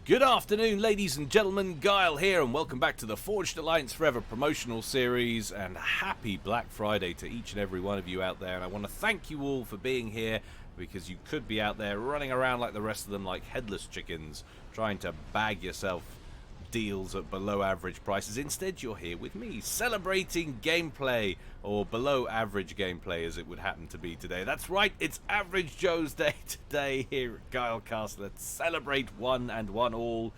Good afternoon, ladies and gentlemen. Guile here, and welcome back to the Forged Alliance Forever promotional series. And happy Black Friday to each and every one of you out there. And I want to thank you all for being here, because you could be out there running around like the rest of them, like headless chickens, trying to bag yourself deals at below average prices. Instead, you're here with me, celebrating gameplay, or below average gameplay as it would happen to be today. That's right, it's Average Joe's Day today here at Guilecast. Let's celebrate one and one all.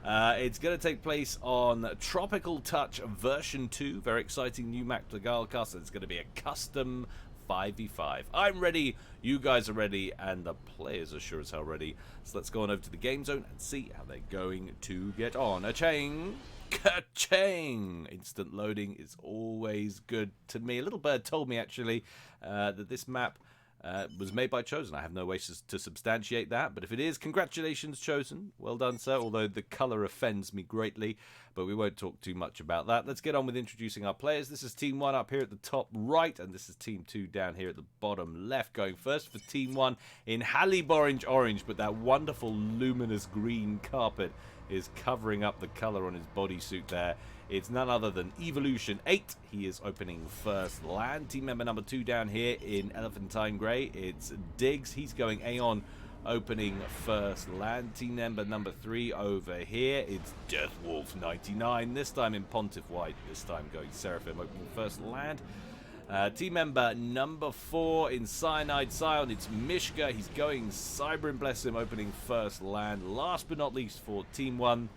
It's going to take place on Tropical Touch version 2. Very exciting new map to Guilecast. It's going to be a custom 5v5. I'm ready, you guys are ready, and the players are sure as hell ready. So let's go on over to the game zone and see how they're going to get on. A-chang! Ka-chang! Instant loading is always good to me. A little bird told me, actually, that this map was made by Chosen. I have no ways to substantiate that, but if it is, congratulations, Chosen. Well done, sir, although the colour offends me greatly, but we won't talk too much about that. Let's get on with introducing our players. This is Team 1 up here at the top right, and this is Team 2 down here at the bottom left. Going first for Team 1 in Halib Orange, but that wonderful luminous green carpet is covering up the colour on his bodysuit there. It's none other than Evolution 8. He is opening first land. Team member number 2 down here in Elephantine Grey, it's Diggs. He's going Aeon, opening first land. Team member number 3 over here, it's Deathwolf 99. This time in Pontiff White, this time going Seraphim, opening first land. Team member number 4 in Cyanide Scion, it's Mishka. He's going Cybrin, bless him, opening first land. Last but not least for Team 1,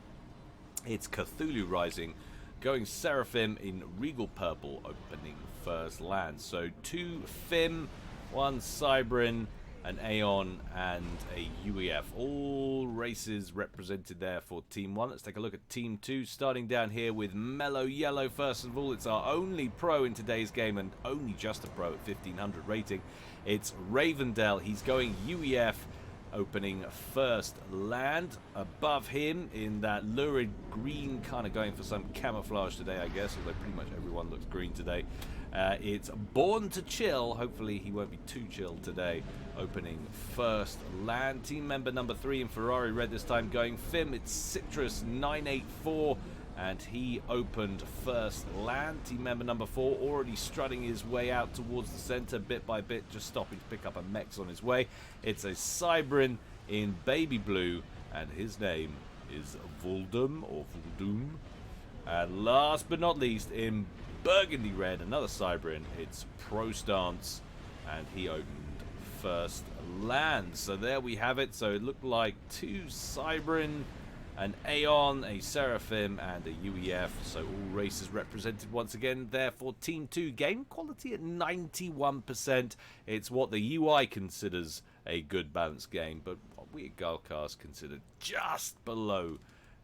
it's Cthulhu Rising, going Seraphim in Regal Purple, opening first land. So 2 Fim, 1 Cybrin, an Aeon, and a UEF. All races represented there for Team 1. Let's take a look at Team 2, starting down here with Mellow Yellow. First of all, it's our only pro in today's game, and only just a pro at 1500 rating. It's Ravendell. He's going UEF, opening first land. Above him, in that lurid green, kind of going for some camouflage today, I guess, although pretty much everyone looks green today. It's Born to Chill. Hopefully he won't be too chilled today, opening first land. Team member number 3 in Ferrari Red, this time going Fim. It's Citrus 984, and he opened first land. Team member number 4 already strutting his way out towards the center bit by bit, just stopping to pick up a Mex on his way. It's a Cybrin in Baby Blue, and his name is Vuldum, or Vuldum. And last but not least, in Burgundy Red, another Cybrin, it's Pro Stance, and he opened first land. So there we have it. So it looked like 2 Cybrin, an Aeon, a Seraphim, and a UEF. So all races represented once again there for Team 2. Game quality at 91%. It's what the UI considers a good balanced game, but what we at Guilecast consider just below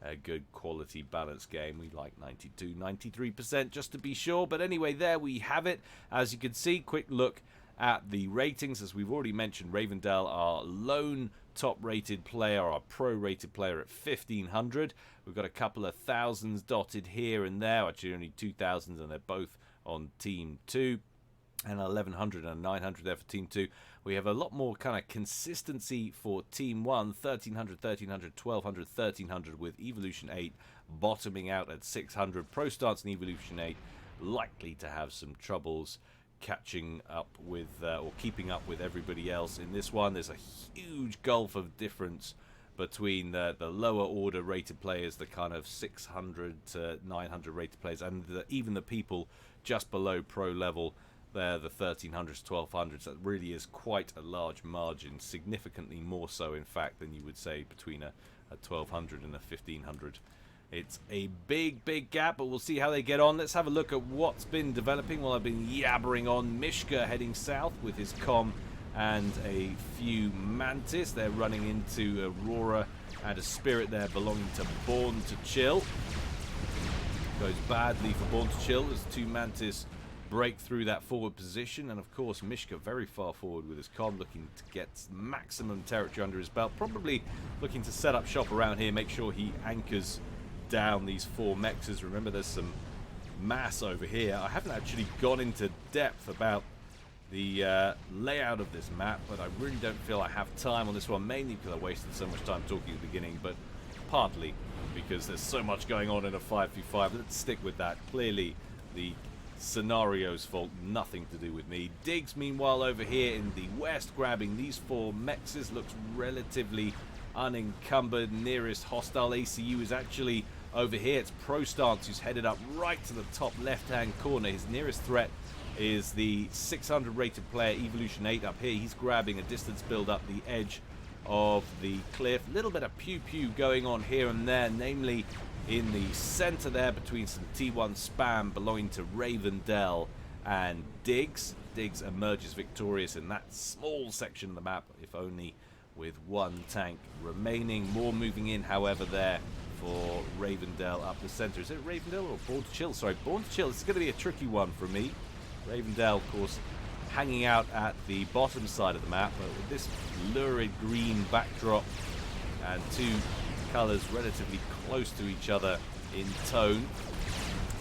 a good quality balanced game. We like 92, 93% just to be sure. But anyway, there we have it. As you can see, quick look at the ratings. As we've already mentioned, Ravendell, our lone top rated player, our pro rated player at 1500. We've got a couple of thousands dotted here and there, actually only 2000s, and they're both on Team 2. And 1100 and 900 there for Team 2. We have a lot more kind of consistency for Team 1. 1300, 1300, 1200, 1300, with Evolution 8 bottoming out at 600. Pro Stance and Evolution 8 likely to have some troubles catching up with or keeping up with everybody else in this one. There's a huge gulf of difference between the lower order rated players, the kind of 600 to 900 rated players, and even the people just below pro level. There, the 1300s, 1200s, that really is quite a large margin, significantly more so, in fact, than you would say between a 1200 and a 1500. It's a big, big gap, but we'll see how they get on. Let's have a look at what's been developing while I've been yabbering on. Mishka heading south with his comm and a few Mantis. They're running into Aurora and a Spirit there belonging to Born to Chill. Goes badly for Born to Chill as 2 Mantis break through that forward position, and of course Mishka very far forward with his comm, looking to get maximum territory under his belt, probably looking to set up shop around here, make sure he anchors down these 4 mexes. Remember, there's some mass over here. I haven't actually gone into depth about the layout of this map, but I really don't feel I have time on this one, mainly because I wasted so much time talking at the beginning. But partly because there's so much going on in a 5v5. Let's stick with that. Clearly, the scenario's fault, nothing to do with me. Diggs, meanwhile, over here in the west, grabbing these 4 mexes, looks relatively unencumbered. Nearest hostile ACU is actually over here. It's Pro Stance, who's headed up right to the top left-hand corner. His nearest threat is the 600 rated player, Evolution 8, up here. He's grabbing a distance build up the edge of the cliff. A little bit of pew-pew going on here and there, namely in the center there between some T1 spam belonging to Ravendell and Diggs. Diggs emerges victorious in that small section of the map, if only with 1 tank remaining. More moving in, however, there for Ravendell up the center. Is it Ravendell or Born to Chill? Sorry, Born to Chill. This is going to be a tricky one for me. Ravendell, of course, hanging out at the bottom side of the map, but with this lurid green backdrop and 2 colors relatively close to each other in tone,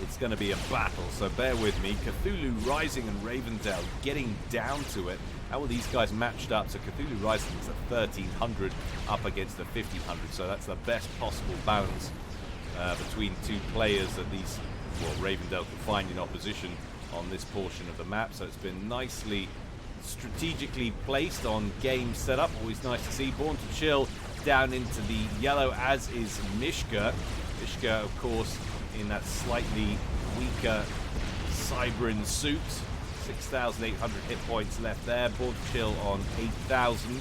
it's going to be a battle, so bear with me. Cthulhu Rising and Ravendell getting down to it. How are these guys matched up? So Cthulhu Rising is a 1300 up against a 1500, so that's the best possible balance between 2 players that these, well, Ravendell can find in opposition on this portion of the map. So it's been nicely strategically placed on game setup. Always nice to see. Born to Chill down into the yellow, as is Mishka. Mishka, of course, in that slightly weaker Cybrin suit. 6,800 hit points left there. Born to Chill on 8,000.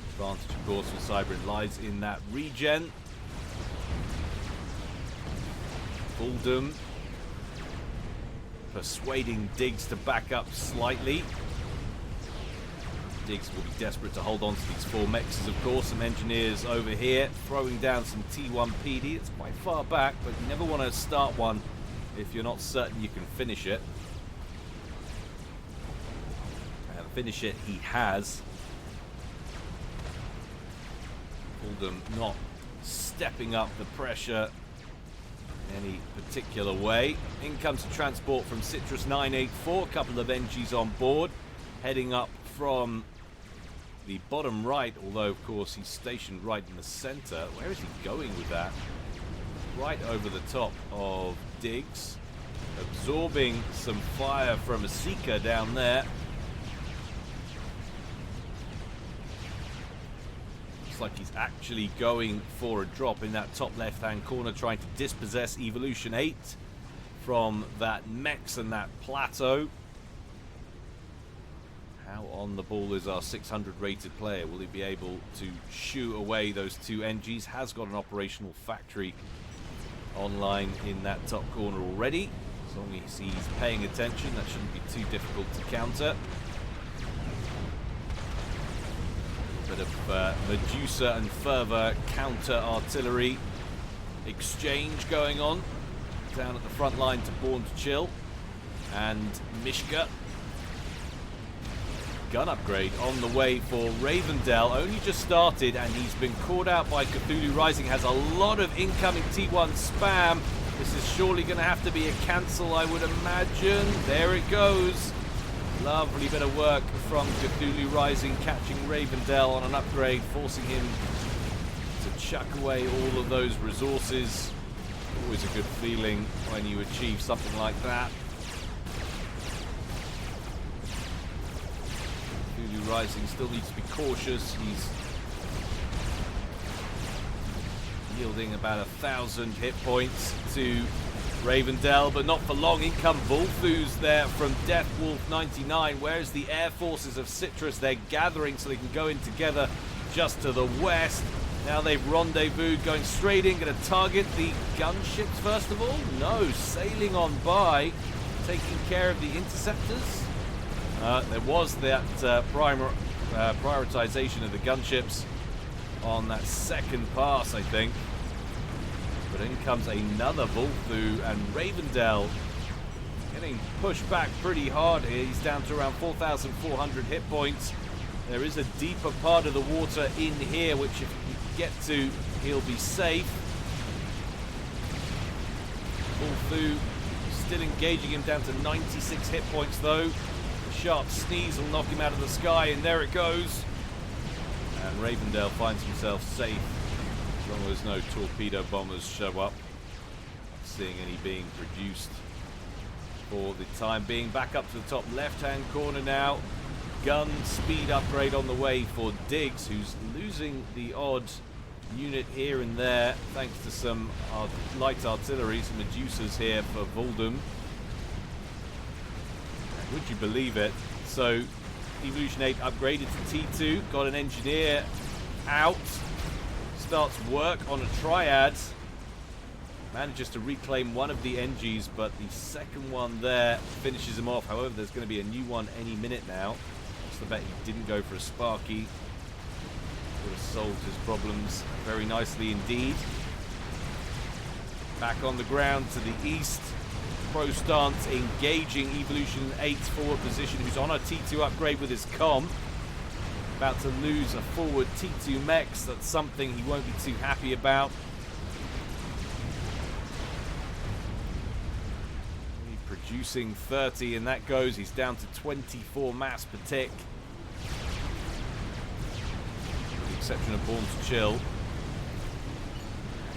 Advantage, of course, for Cybrin lies in that regen. Fulldom persuading Diggs to back up slightly. Diggs will be desperate to hold on to these 4 mexes, of course. Some engineers over here throwing down some T1 PD. It's quite far back, but you never want to start one if you're not certain you can finish it. And finish it he has. Fulldom not stepping up the pressure any particular way. In comes a transport from Citrus 984, a couple of NGs on board, heading up from the bottom right, although of course he's stationed right in the center. Where is he going with that? Right over the top of Diggs, absorbing some fire from a Seeker down there. Like he's actually going for a drop in that top left hand corner, trying to dispossess Evolution 8 from that Mex and that plateau. How on the ball is our 600 rated player? Will he be able to shoo away those 2 NGs? Has got an operational factory online in that top corner already. As long as he's paying attention, that shouldn't be too difficult to counter. Bit of Medusa and Fervor counter artillery exchange going on down at the front line to Born to Chill and Mishka. Gun upgrade on the way for Ravendell. Only just started and he's been caught out by Cthulhu Rising. Has a lot of incoming T1 spam. This is surely going to have to be a cancel, I would imagine. There it goes. Lovely bit of work from Cthulhu Rising, catching Ravendell on an upgrade, forcing him to chuck away all of those resources. Always a good feeling when you achieve something like that. Cthulhu Rising still needs to be cautious. He's yielding about 1,000 hit points to Ravendell, but not for long. In come Volthus there from Death Wolf 99. Where's the air forces of Citrus? They're gathering so they can go in together just to the west. Now they've rendezvoused, going straight in, going to target the gunships first of all. No, sailing on by, taking care of the interceptors. There was that prioritization of the gunships on that second pass, I think. But in comes another Volthu, and Ravendell getting pushed back pretty hard here. He's down to around 4,400 hit points. There is a deeper part of the water in here, which if he can get to, he'll be safe. Volthu still engaging him, down to 96 hit points though. A sharp sneeze will knock him out of the sky, and there it goes. And Ravendale finds himself safe as long as no torpedo bombers show up. Not seeing any being produced for the time being. Back up to the top left-hand corner now. Gun speed upgrade on the way for Diggs, who's losing the odd unit here and there thanks to some light artillery, some Medusas here for Voldum. Would you believe it? So Evolution 8 upgraded to T2, got an engineer out, starts work on a triad, manages to reclaim one of the NGs, but the second one there finishes him off. However, there's going to be a new one any minute now. What's the bet he didn't go for a Sparky? Would have solved his problems very nicely indeed. Back on the ground to the east. Pro stance engaging Evolution 8's forward position, who's on a T2 upgrade with his comm. About to lose a forward T2 mechs. That's something he won't be too happy about. Producing 30, and that goes. He's down to 24 mass per tick. With the exception of Born to Chill.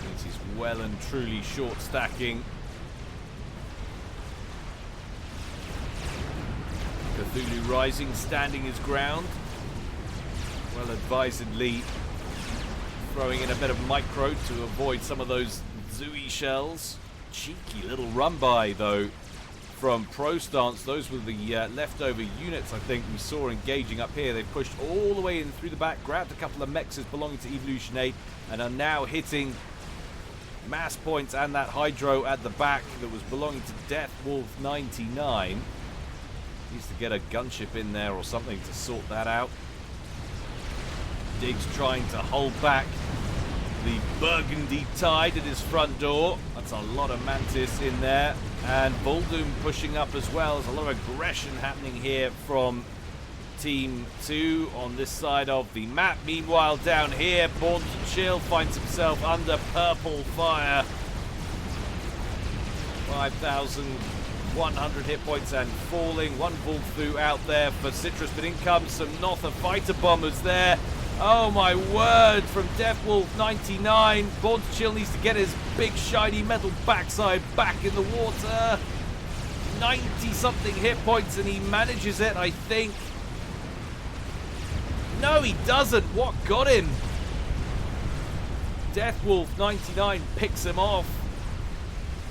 Means he's well and truly short stacking. Cthulhu Rising standing his ground. Well advisedly throwing in a bit of micro to avoid some of those Zooey shells. Cheeky little run by though from Pro Stance. Those were the leftover units I think we saw engaging up here. They pushed all the way in through the back, grabbed a couple of mechs belonging to Evolution 8 and are now hitting mass points and that Hydro at the back that was belonging to Death Wolf 99. Needs to get a gunship in there or something to sort that out. Diggs trying to hold back the Burgundy Tide at his front door. That's a lot of Mantis in there. And Voldum pushing up as well. There's a lot of aggression happening here from Team 2 on this side of the map. Meanwhile, down here, Born to Chill finds himself under purple fire. 5,100 hit points and falling. One Volfu out there for Citrus, but in comes some Notha fighter bombers there. Oh my word, from Deathwolf 99. Born to Chill needs to get his big shiny metal backside back in the water. 90 something hit points and he manages it, I think. No, he doesn't. What got him? Deathwolf 99 picks him off.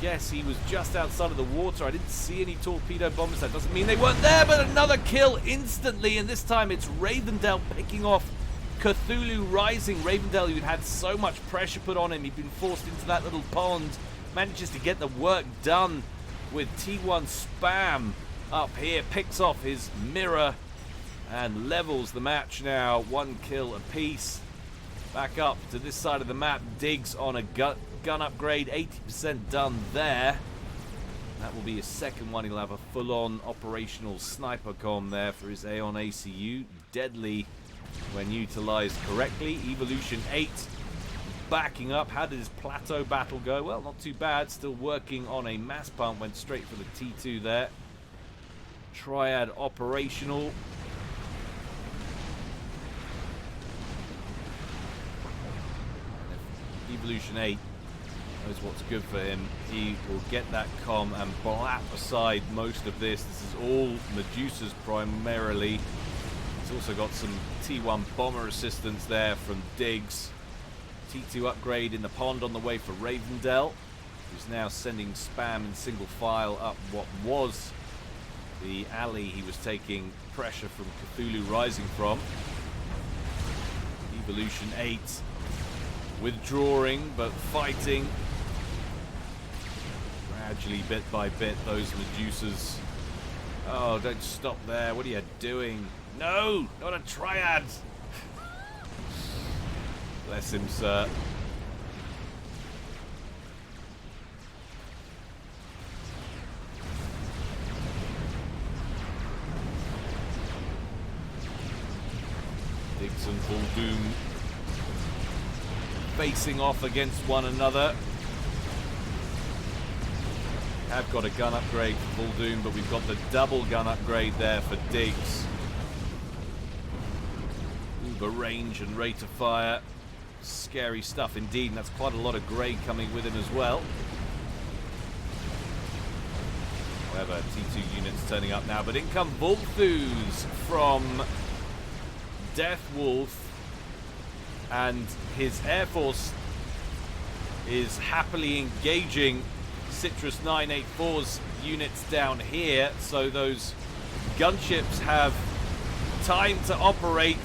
Yes, he was just outside of the water. I didn't see any torpedo bombers. That doesn't mean they weren't there, but another kill instantly, and this time it's Ravendale picking off Cthulhu Rising. Ravendale, who'd had so much pressure put on him, he'd been forced into that little pond, manages to get the work done with T1 spam up here, picks off his mirror and levels the match now. One kill apiece. Back up to this side of the map. Diggs on a gun upgrade, 80% done there. That will be his second one. He'll have a full-on operational sniper comm there for his Aeon ACU. Deadly when utilized correctly. Evolution 8 backing up. How did his plateau battle go? Well, not too bad. Still working on a mass pump. Went straight for the T2 there. Triad operational. Evolution 8 knows what's good for him. He will get that comm and blap aside most of this. This is all Medusas primarily. He's also got some T1 bomber assistance there from Diggs. T2 upgrade in the pond on the way for Ravendale, who's now sending spam in single file up what was the alley he was taking pressure from Cthulhu Rising from. Evolution 8 withdrawing but fighting. Gradually, bit by bit, those Medusas. Oh, don't stop there. What are you doing? No, not a triad. Bless him, sir. Diggs and Voldoom facing off against one another. Have got a gun upgrade for Voldoom, but we've got the double gun upgrade there for Diggs. of a range and rate of fire. Scary stuff indeed, and that's quite a lot of grey coming with him as well. However, T2 units turning up now, but in come Volthus from Death Wolf, and his Air Force is happily engaging Citrus 984's units down here, so those gunships have time to operate.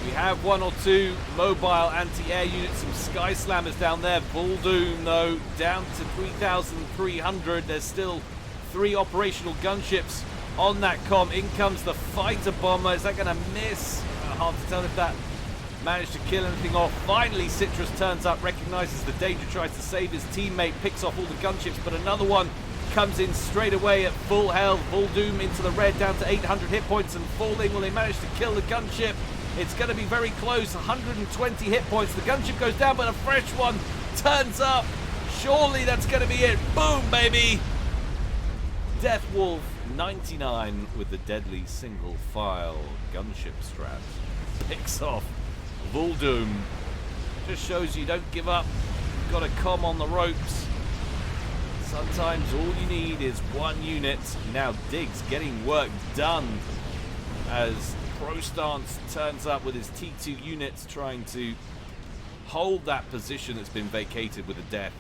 We have one or two mobile anti-air units, some Sky Slammers down there. Voldoom, though, down to 3,300. There's still 3 operational gunships on that comm. In comes the fighter bomber. Is that going to miss? Hard to tell if that managed to kill anything off. Finally, Citrus turns up, recognizes the danger, tries to save his teammate, picks off all the gunships, but another one comes in straight away at full health. Voldoom into the red, down to 800 hit points and falling. Will they manage to kill the gunship? It's going to be very close, 120 hit points. The gunship goes down, but a fresh one turns up. Surely that's going to be it. Boom, baby! Death Wolf 99 with the deadly single file gunship strat. Picks off Voldoom. Just shows you don't give up. You've got a comm on the ropes. Sometimes all you need is one unit. Now Diggs getting work done as Pro Stance turns up with his T2 units, trying to hold that position that's been vacated with the death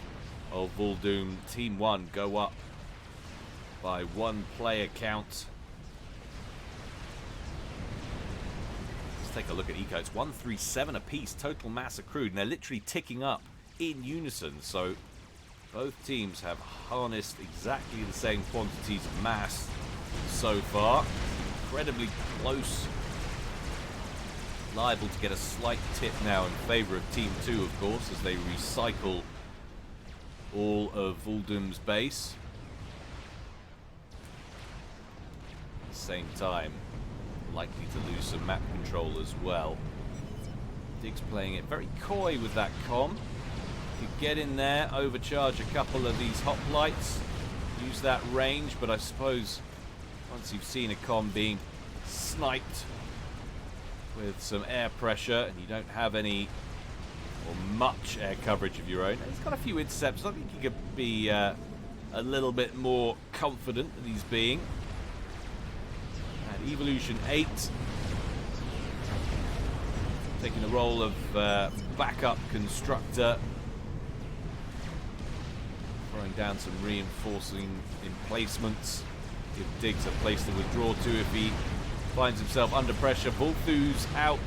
of Voldoom. Team 1 go up by 1 player count. Let's take a look at eco. It's 137 apiece, total mass accrued, and they're literally ticking up in unison. So both teams have harnessed exactly the same quantities of mass so far. Incredibly close. Liable to get a slight tip now in favour of Team 2, of course, as they recycle all of Voldoom's base. At the same time, likely to lose some map control as well. Diggs playing it very coy with that comm. Could get in there, overcharge a couple of these hoplites, use that range, but I suppose once you've seen a comm being sniped with some air pressure and you don't have any or much air coverage of your own. He's got a few intercepts. I think he could be a little bit more confident than he's being. And Evolution 8 taking the role of backup constructor, throwing down some reinforcing emplacements. Give Diggs a place to withdraw to if he finds himself under pressure. Volthus out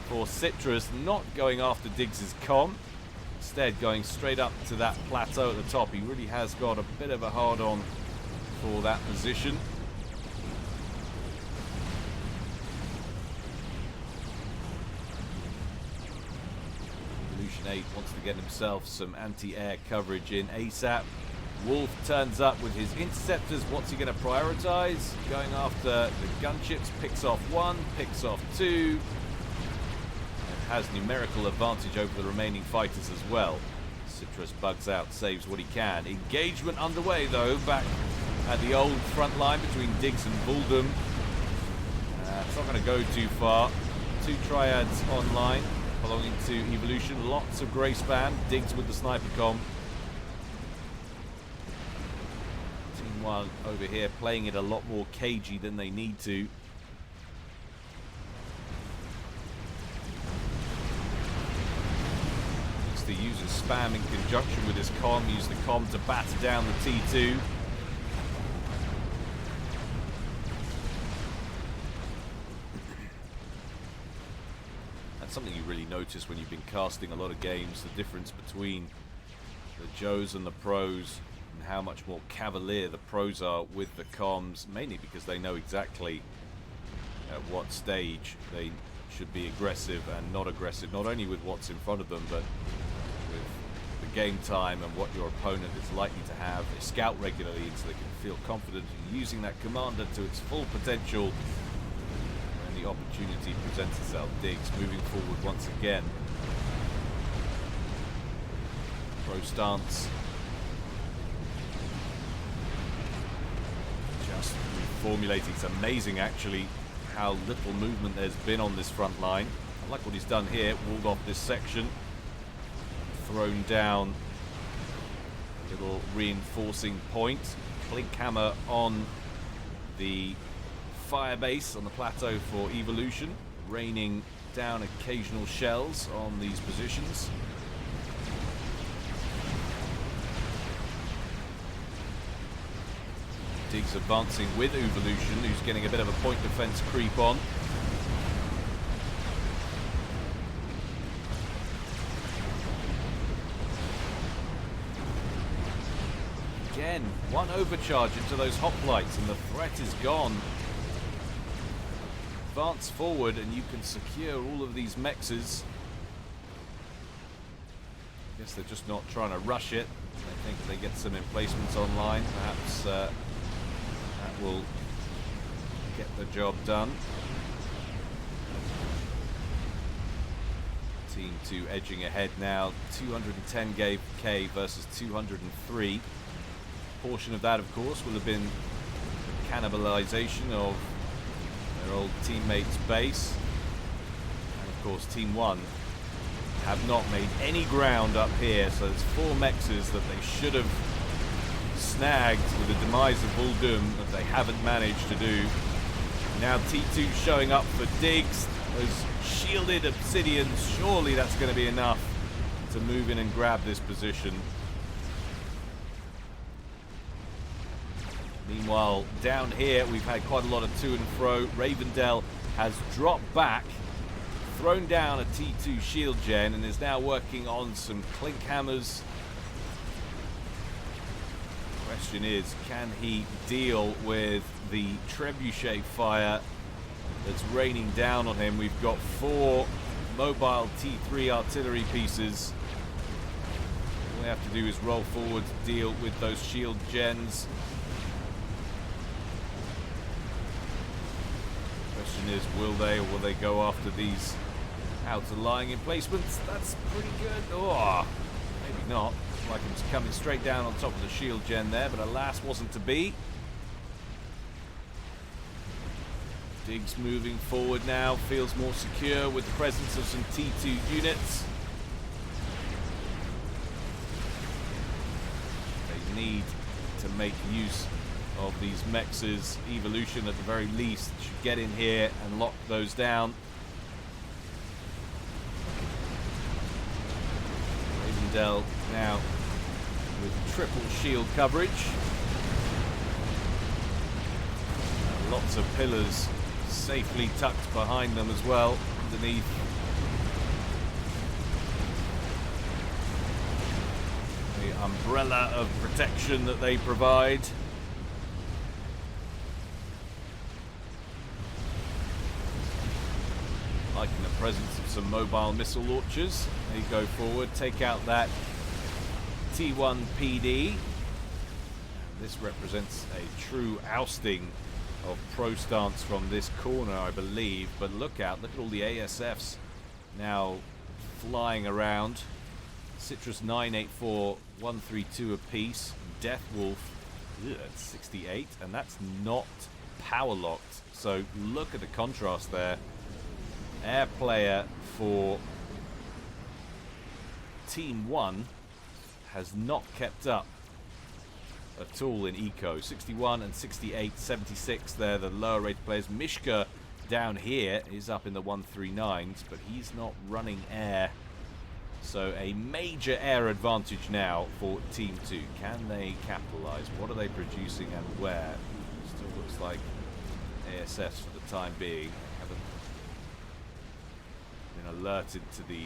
for Citrus, not going after Diggs' comm. Instead going straight up to that plateau at the top. He really has got a bit of a hard-on for that position. Evolution 8 wants to get himself some anti-air coverage in ASAP. Wolf turns up with his interceptors. What's he going to prioritize? Going after the gunships. Picks off 1, picks off 2. And has numerical advantage over the remaining fighters as well. Citrus bugs out, saves what he can. Engagement underway though, back at the old front line between Diggs and Voldoom. It's not going to go too far. 2 triads online belonging to Evolution. Lots of grey span. Diggs with the sniper comm. One over here playing it a lot more cagey than they need to. Needs to use his spam in conjunction with his comm, use the comm to batter down the T2. That's something you really notice when you've been casting a lot of games, the difference between the Joes and the pros, and how much more cavalier the pros are with the comms, mainly because they know exactly at what stage they should be aggressive and not aggressive, not only with what's in front of them, but with the game time and what your opponent is likely to have. They scout regularly so they can feel confident in using that commander to its full potential when the opportunity presents itself. Diggs moving forward once again. Pro stance. Just reformulating. It's amazing actually how little movement there's been on this front line. I like what he's done here, walled off this section, thrown down a little reinforcing point. Blink hammer on the fire base on the plateau for evolution, raining down occasional shells on these positions. Diggs advancing with evolution, who's getting a bit of a point defense creep on. Again, one overcharge into those hoplites and the threat is gone. Advance forward and you can secure all of these mexes. I guess they're just not trying to rush it. I think they get some emplacements online. Perhaps that will get the job done. Team 2 edging ahead now. 210k versus 203. Portion of that, of course, will have been cannibalization of their old teammates' base. And of course, Team 1 have not made any ground up here, so there's 4 mexes that they should have snagged with the demise of Uldum that they haven't managed to do. Now T2 showing up for Diggs. Those shielded obsidians, surely that's going to be enough to move in and grab this position. Meanwhile, down here, we've had quite a lot of to and fro. Ravendell has dropped back, thrown down a T2 shield gen, and is now working on some clink hammers. Question is, can he deal with the trebuchet fire that's raining down on him? We've got 4 mobile T3 artillery pieces. All we have to do is roll forward to deal with those shield gens. Question is, will they, or will they go after these outer lying emplacements? That's pretty good. Oh, maybe not. Like him coming straight down on top of the shield gen there, but alas, wasn't to be. Diggs moving forward now, feels more secure with the presence of some T2 units. They need to make use of these mexes. Evolution, at the very least, should get in here and lock those down. Ravendell now with triple shield coverage. And lots of pillars safely tucked behind them as well, underneath. The umbrella of protection that they provide. Liking the presence of some mobile missile launchers. They go forward, take out that T1 PD. This represents a true ousting of pro stance from this corner, I believe. But look out, look at all the ASFs now flying around. Citrus 984, 132 apiece. Death Wolf, that's 68, and that's not power locked. So look at the contrast there. Air player for Team 1 has not kept up at all in eco. 61 and 68, 76 there, the lower rated players. Mishka down here is up in the 139s, but he's not running air. So a major air advantage now for Team 2. Can they capitalize? What are they producing and where? Still looks like ASFs for the time being. Haven't been alerted to the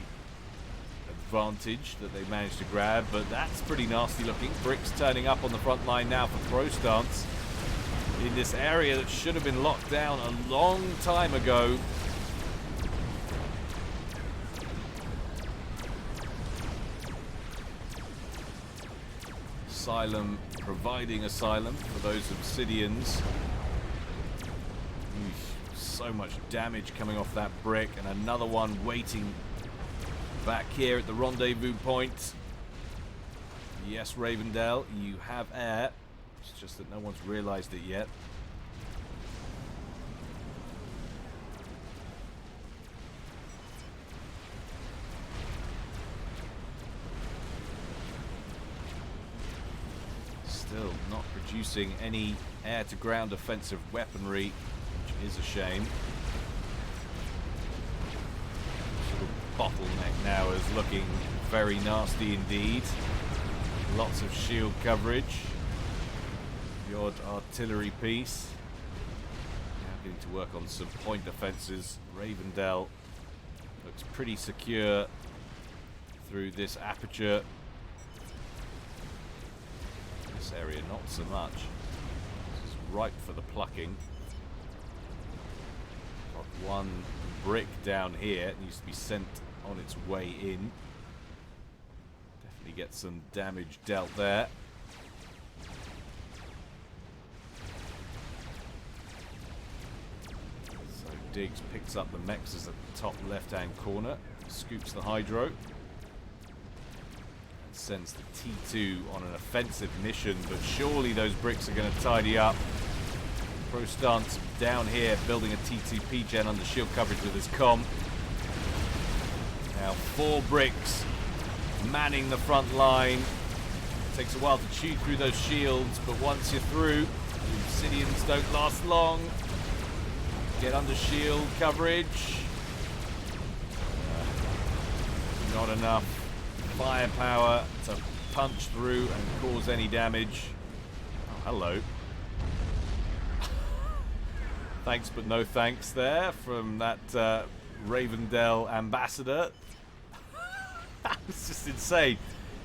advantage that they managed to grab, but that's pretty nasty looking. Bricks turning up on the front line now for throw stance in this area that should have been locked down a long time ago. Asylum providing asylum for those obsidians. So much damage coming off that brick, and another one waiting back here at the rendezvous point. Yes, Ravendell, you have air. It's just that no one's realized it yet. producing any air-to-ground offensive weaponry, which is a shame. Sort of bottleneck now is looking very nasty indeed. Lots of shield coverage. The odd artillery piece. Now getting to work on some point defenses. Ravendell looks pretty secure through this aperture. This area not so much. This is ripe for the plucking. Got one brick down here. It needs to be sent on its way in. Definitely get some damage dealt there. So Diggs picks up the mexes at the top left-hand corner, scoops the hydro, and sends the T2 on an offensive mission, but surely those bricks are going to tidy up. Pro stance down here, building a T2 P-Gen under shield coverage with his comm. Now 4 bricks manning the front line. Takes a while to chew through those shields, but once you're through, the Obsidians don't last long. Get under shield coverage. Not enough firepower to punch through and cause any damage. Oh, hello. Thanks but no thanks there from that Ravendell ambassador. That was just insane.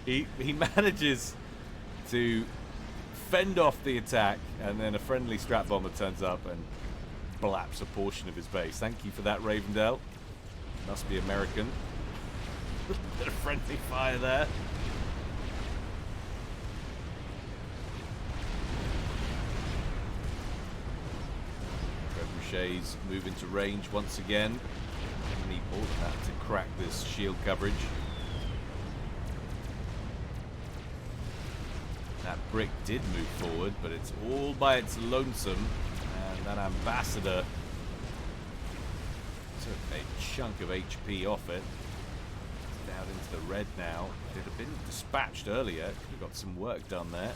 He manages to fend off the attack, and then a friendly strap bomber turns up and blaps a portion of his base. Thank you for that, Ravendell. Must be American. Bit of friendly fire there. Trebuchets move into range once again. Need more than that to crack this shield coverage. That brick did move forward, but it's all by its lonesome, and that ambassador took a chunk of HP off it. It's down into the red now. If it had been dispatched earlier, could have got some work done there.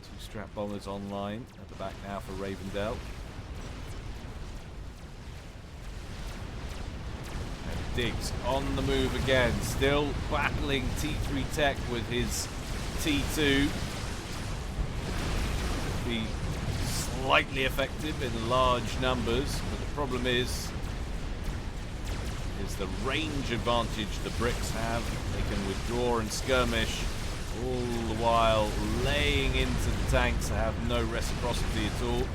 2 strap bombers online at the back now for Ravendell. And Diggs on the move again, still battling T3 Tech with his T2. Be slightly effective in large numbers, but the problem is the range advantage the bricks have. They can withdraw and skirmish, all the while laying into the tanks that have no reciprocity at all.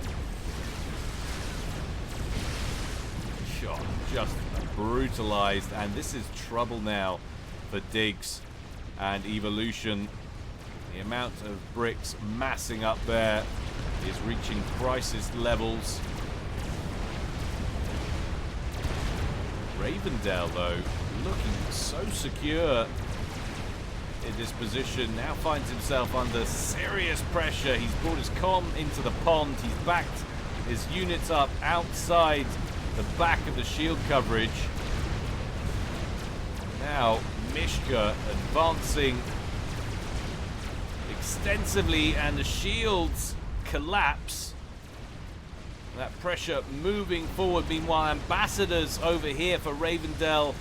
Shot just brutalized, and this is trouble now for Diggs and Evolution. The amount of bricks massing up there is reaching crisis levels. Ravendell, though, looking so secure in this position, now finds himself under serious pressure. He's brought his comm into the pond. He's backed his units up outside the back of the shield coverage. Now, Mishka advancing extensively, and the shields collapse. That pressure moving forward. Meanwhile, ambassadors over here for Ravendell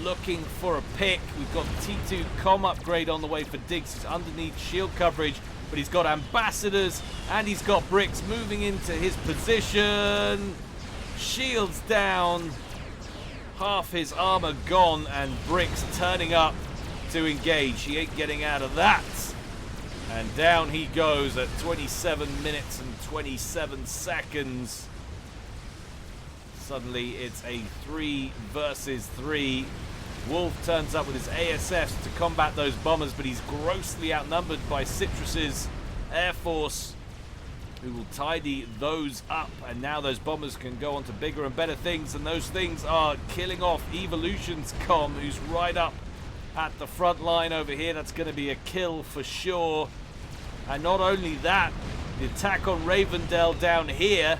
looking for a pick. We've got T2 comm upgrade on the way for Diggs. He's underneath shield coverage, but he's got ambassadors and he's got bricks moving into his position. Shields down, half his armor gone, and bricks turning up to engage. He ain't getting out of that. And down he goes at 27 minutes and 27 seconds. Suddenly it's a 3 versus 3. Wolf turns up with his ASFs to combat those bombers, but he's grossly outnumbered by Citrus's Air Force, who will tidy those up. And now those bombers can go on to bigger and better things, and those things are killing off Evolution's comm, who's right up at the front line over here. That's going to be a kill for sure. And not only that, the attack on Ravendell down here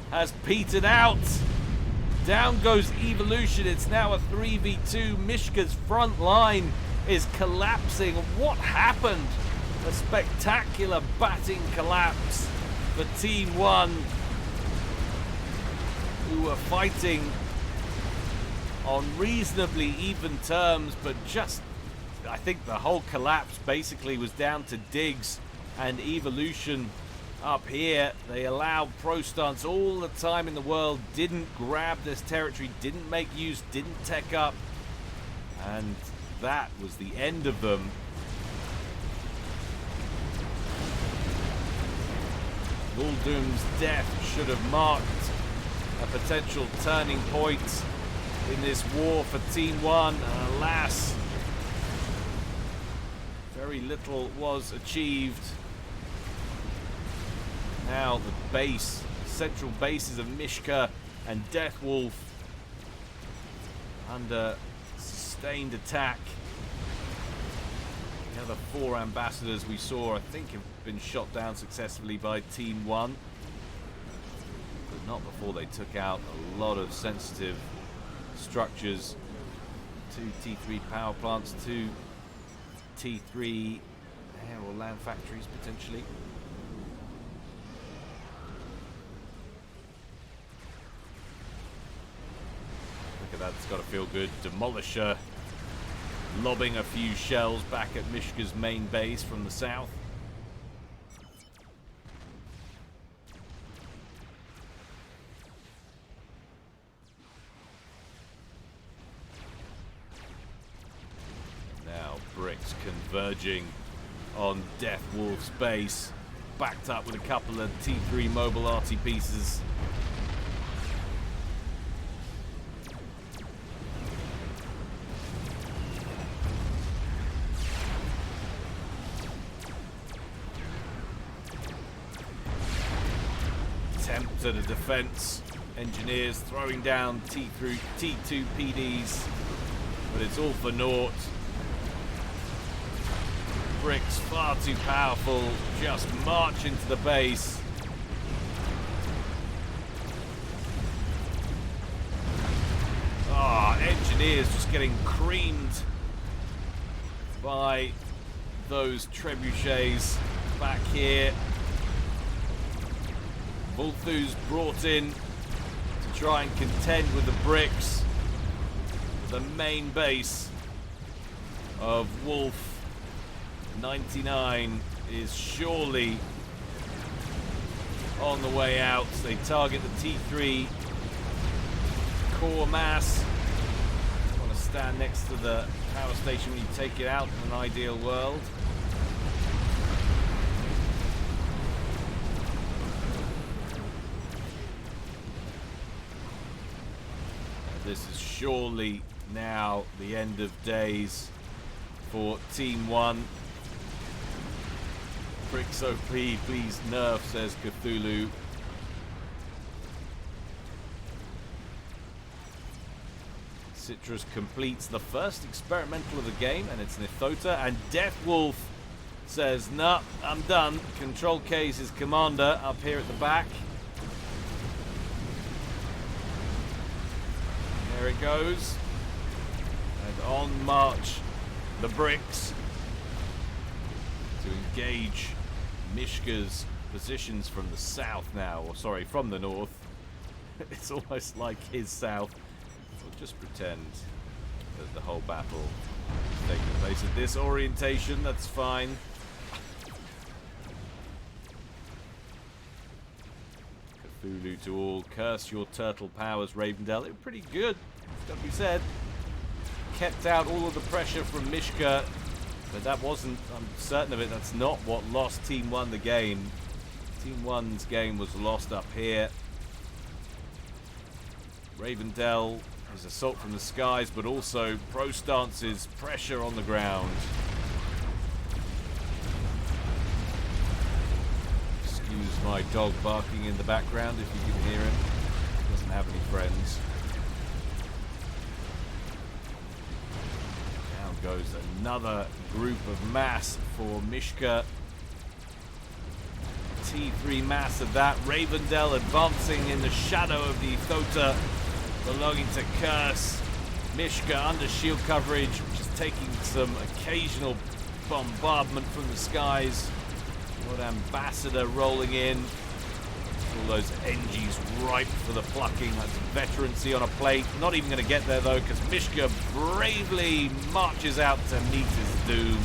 has petered out. Down goes Evolution. It's now a 3v2. Mishka's front line is collapsing. What happened A spectacular batting collapse for Team 1, who were fighting on reasonably even terms, but just, I think the whole collapse basically was down to Diggs and Evolution up here. They allowed Pro Stance all the time in the world, didn't grab this territory, didn't make use, didn't tech up, and that was the end of them. Muldoon's death should have marked a potential turning point in this war for Team 1, and alas, very little was achieved. Now the base, central bases of Mishka and Deathwolf under sustained attack. The other 4 ambassadors we saw, I think, have been shot down successfully by Team 1, but not before they took out a lot of sensitive structures. 2 T3 power plants, 2 T3 air or land factories potentially. Look at that, it's got to feel good. Demolisher lobbing a few shells back at Mishka's main base from the south. Now bricks converging on Deathwolf's base, backed up with a couple of T3 mobile RT pieces. Attempt at a defense. Engineers throwing down T2 PDs, but it's all for naught. Bricks far too powerful, just march into the base. Engineers just getting creamed by those trebuchets back here. Vulthu's brought in to try and contend with the bricks. The main base of Wolf 99 is surely on the way out. They target the T3 core mass. Want to stand next to the power station when you take it out in an ideal world. This is surely now the end of days for Team 1. Bricks OP, please nerf, says Cthulhu. Citrus completes the first experimental of the game, and it's Nithota. And Deathwolf says, nah, I'm done. Control K's his commander up here at the back. There it goes. And on march the bricks to engage Mishka's positions from the south now, or sorry, from the north. It's almost like his south. We'll just pretend that the whole battle is taking place at this orientation. That's fine. Cthulhu to all. Curse your turtle powers, Ravendell. It was pretty good, it's got to be said. Kept out all of the pressure from Mishka, but that wasn't, I'm certain of it, that's not what lost Team 1 the game. Team 1's game was lost up here. Ravendell, his assault from the skies, but also Pro Stance's pressure on the ground. Excuse my dog barking in the background if you can hear him. He doesn't have any friends. Down goes another group of mass for Mishka. T3 mass of that. Ravendell advancing in the shadow of the Thota belonging to Curse. Mishka under shield coverage, just taking some occasional bombardment from the skies. Lord Ambassador rolling in. All those NGs ripe for the plucking. That's veterancy on a plate. Not even going to get there, though, because Mishka bravely marches out to meet his doom.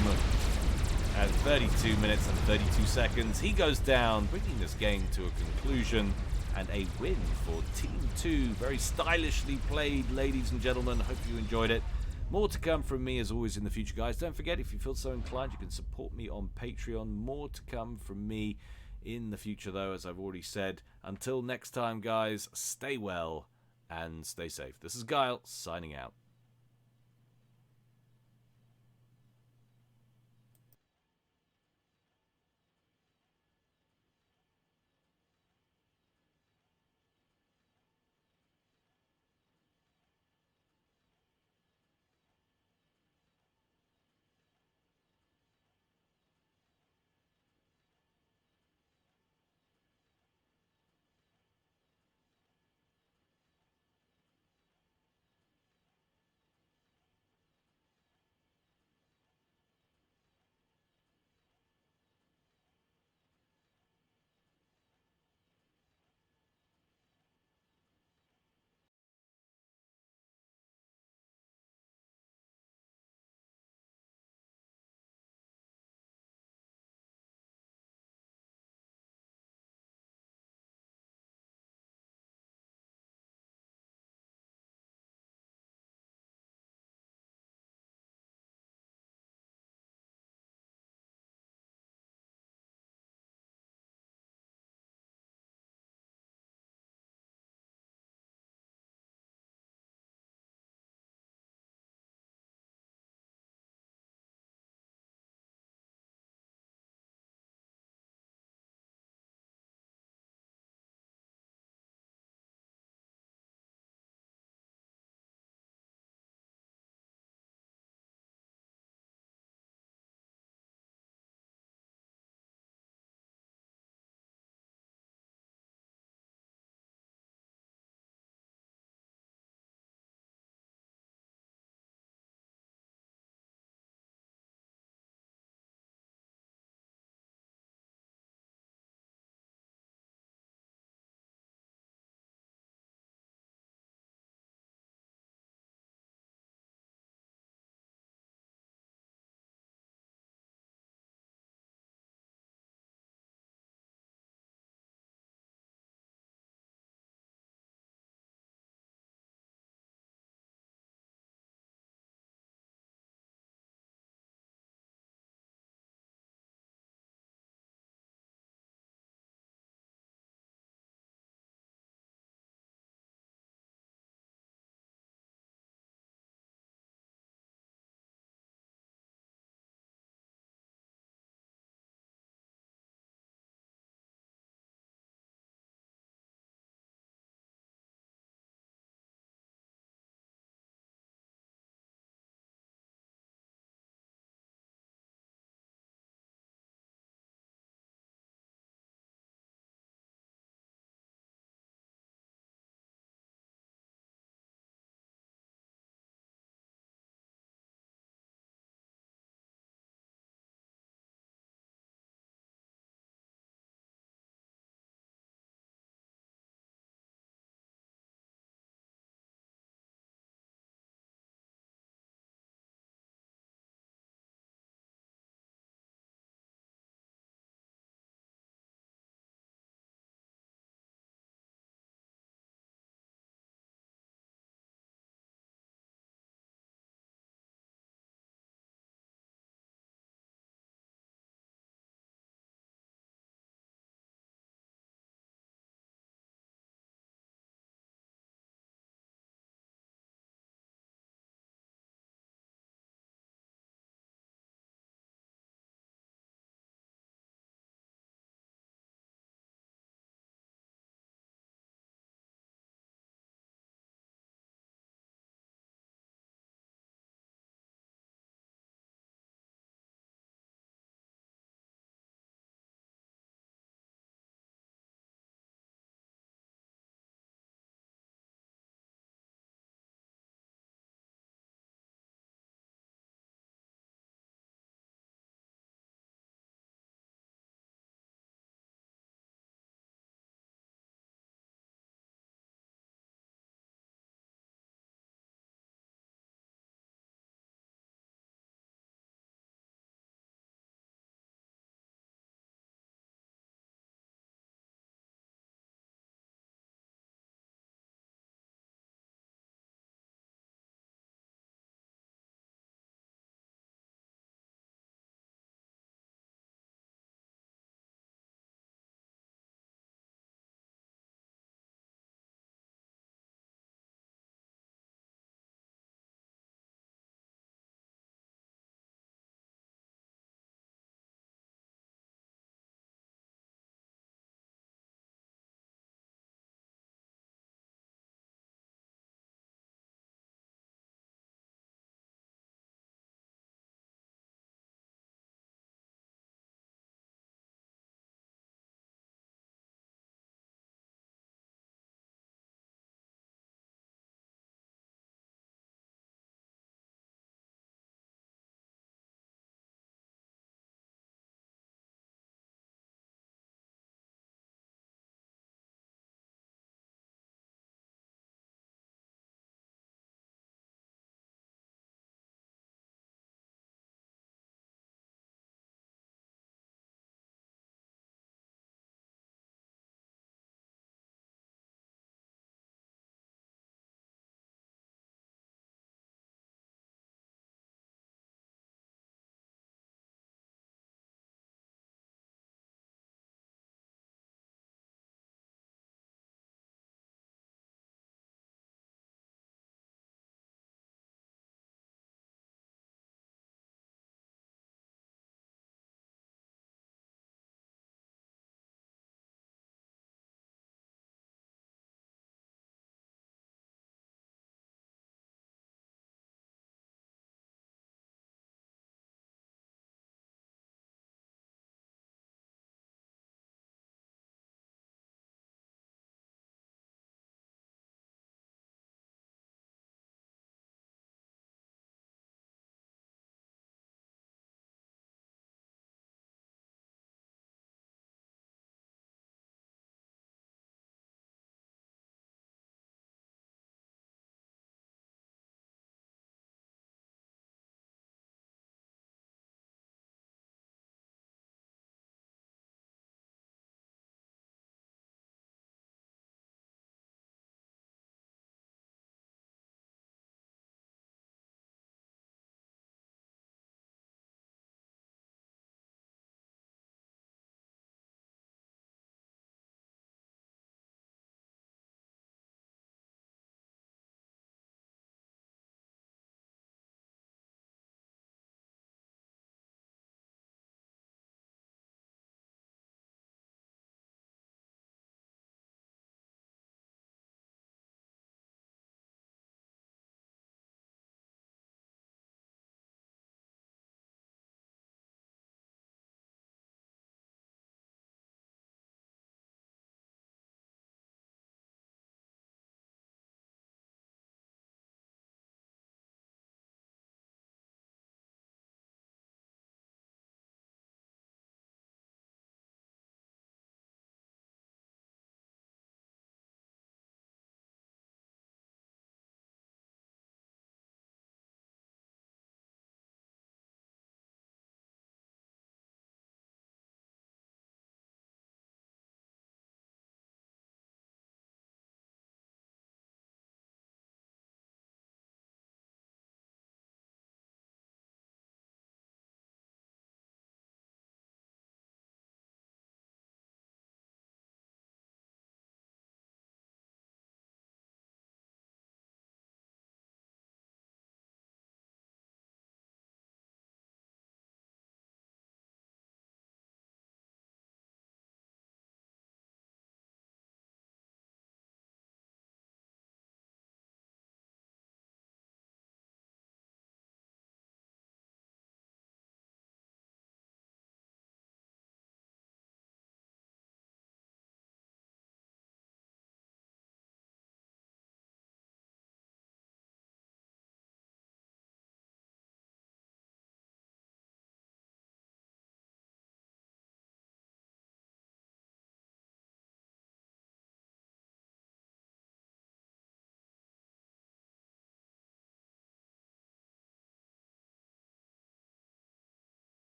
At 32 minutes and 32 seconds, he goes down, bringing this game to a conclusion. And a win for Team 2. Very stylishly played, ladies and gentlemen. Hope you enjoyed it. More to come from me, as always, in the future, guys. Don't forget, if you feel so inclined, you can support me on Patreon. More to come from me in the future, though, as I've already said. Until next time, guys, stay well and stay safe. This is Guile, signing out.